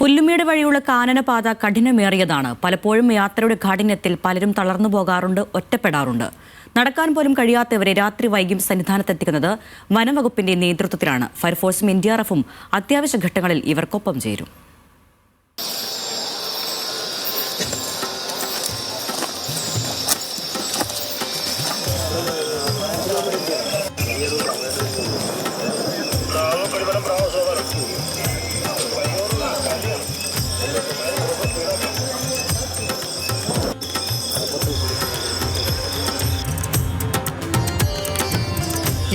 പുല്ലുമേട് വഴിയുള്ള കാനനപാത കഠിനമേറിയതാണ്. പലപ്പോഴും യാത്രയുടെ കാഠിന്യത്തിൽ പലരും തളർന്നു പോകാറുണ്ട്, ഒറ്റപ്പെടാറുണ്ട്. നടക്കാൻ പോലും കഴിയാത്തവരെ രാത്രി വൈകിയും സന്നിധാനത്തെത്തിക്കുന്നത് വനംവകുപ്പിന്റെ നേതൃത്വത്തിലാണ്. ഫയർഫോഴ്സും NDRFും അത്യാവശ്യ ഘട്ടങ്ങളിൽ ഇവർക്കൊപ്പം ചേരും.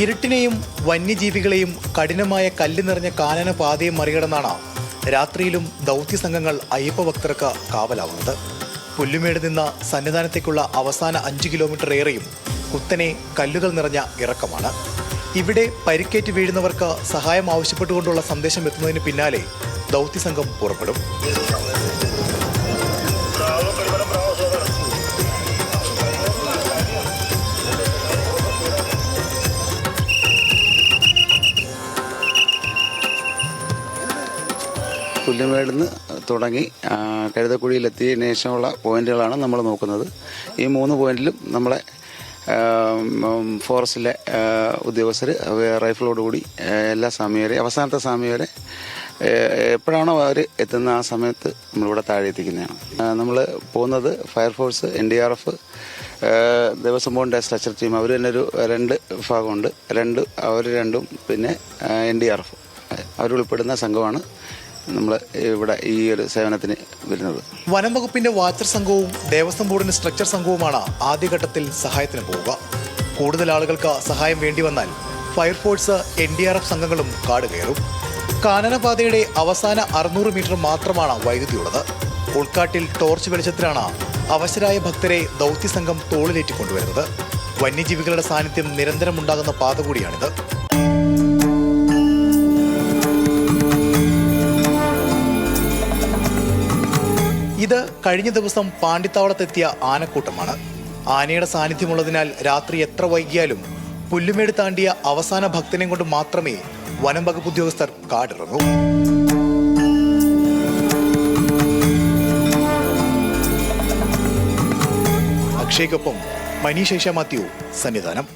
ഇരുട്ടിനെയും വന്യജീവികളെയും കഠിനമായ കല്ല് നിറഞ്ഞ കാനന പാതയെ മറികടന്നാണ് രാത്രിയിലും ദൗത്യസംഘങ്ങൾ അയ്യപ്പഭക്തർക്ക് കാവലാവുന്നത്. പുല്ലുമേട് നിന്ന് സന്നിധാനത്തേക്കുള്ള അവസാന 5 കിലോമീറ്റർ ഏറെയും കുത്തനെ കല്ലുകൾ നിറഞ്ഞ ഇറക്കമാണ്. ഇവിടെ പരിക്കേറ്റ് വീഴുന്നവർക്ക് സഹായം ആവശ്യപ്പെട്ടുകൊണ്ടുള്ള സന്ദേശം എത്തുന്നതിന് പിന്നാലെ ദൗത്യസംഘം പുറപ്പെടും. പുല്ലുമേടിൽ നിന്ന് തുടങ്ങി കഴുതക്കുഴിയിലെത്തിയതിനു ശേഷമുള്ള പോയിന്റുകളാണ് നമ്മൾ നോക്കുന്നത്. ഈ 3 പോയിന്റിലും നമ്മളെ ഫോറസ്റ്റിലെ ഉദ്യോഗസ്ഥർ റൈഫിളോടുകൂടി എല്ലാ സമയം വരെ അവസാനത്തെ സമയം വരെ എപ്പോഴാണോ അവർ എത്തുന്ന ആ സമയത്ത് നമ്മളിവിടെ താഴെ എത്തിക്കുന്നതാണ്. നമ്മൾ പോകുന്നത് ഫയർഫോഴ്സ്, NDRF, ദേവസ്വം ബോർഡിൻ്റെ സ്ട്രക്ചർ ടീം, അവർ തന്നെ ഒരു 2 ഭാഗമുണ്ട്. അവർ രണ്ടും പിന്നെ NDRF അവരുൾപ്പെടുന്ന സംഘമാണ് നമ്മൾ ഇവിടെ ഈ ഒരു സേവനത്തിന് വരുന്നത്. വനം വകുപ്പിന്റെ വാച്ചർ സംഘവും ദേവസ്വം ബോർഡിന്റെ സ്ട്രക്ചർ സംഘവുമാണ് ആദ്യഘട്ടത്തിൽ സഹായത്തിന് പോവുക. കൂടുതൽ ആളുകൾക്ക് സഹായം വേണ്ടി വന്നാൽ ഫയർഫോഴ്സ്, NDRF സംഘങ്ങളും കാട് കയറും. കാനനപാതയുടെ അവസാന 600 മീറ്റർ മാത്രമാണ് വൈദ്യുതിയുള്ളത്. ഉൾക്കാട്ടിൽ ടോർച്ച് വെളിച്ചത്തിലാണ് അവശരായ ഭക്തരെ ദൗത്യസംഘം തോളിലേറ്റിക്കൊണ്ടുവരുന്നത്. വന്യജീവികളുടെ സാന്നിധ്യം നിരന്തരം ഉണ്ടാകുന്ന പാത കൂടിയാണിത്. ഇത് കഴിഞ്ഞ ദിവസം പാണ്ടിത്താവളത്തെത്തിയ ആനക്കൂട്ടമാണ്. ആനയുടെ സാന്നിധ്യമുള്ളതിനാൽ രാത്രി എത്ര വൈകിയാലും പുല്ലുമേട് താണ്ടിയ അവസാന ഭക്തനെ കൊണ്ട് മാത്രമേ വനം വകുപ്പ് ഉദ്യോഗസ്ഥർ കാടിറങ്ങൂ. അക്ഷയ്ക്കൊപ്പം മനീഷ് മാത്യു, സന്നിധാനം.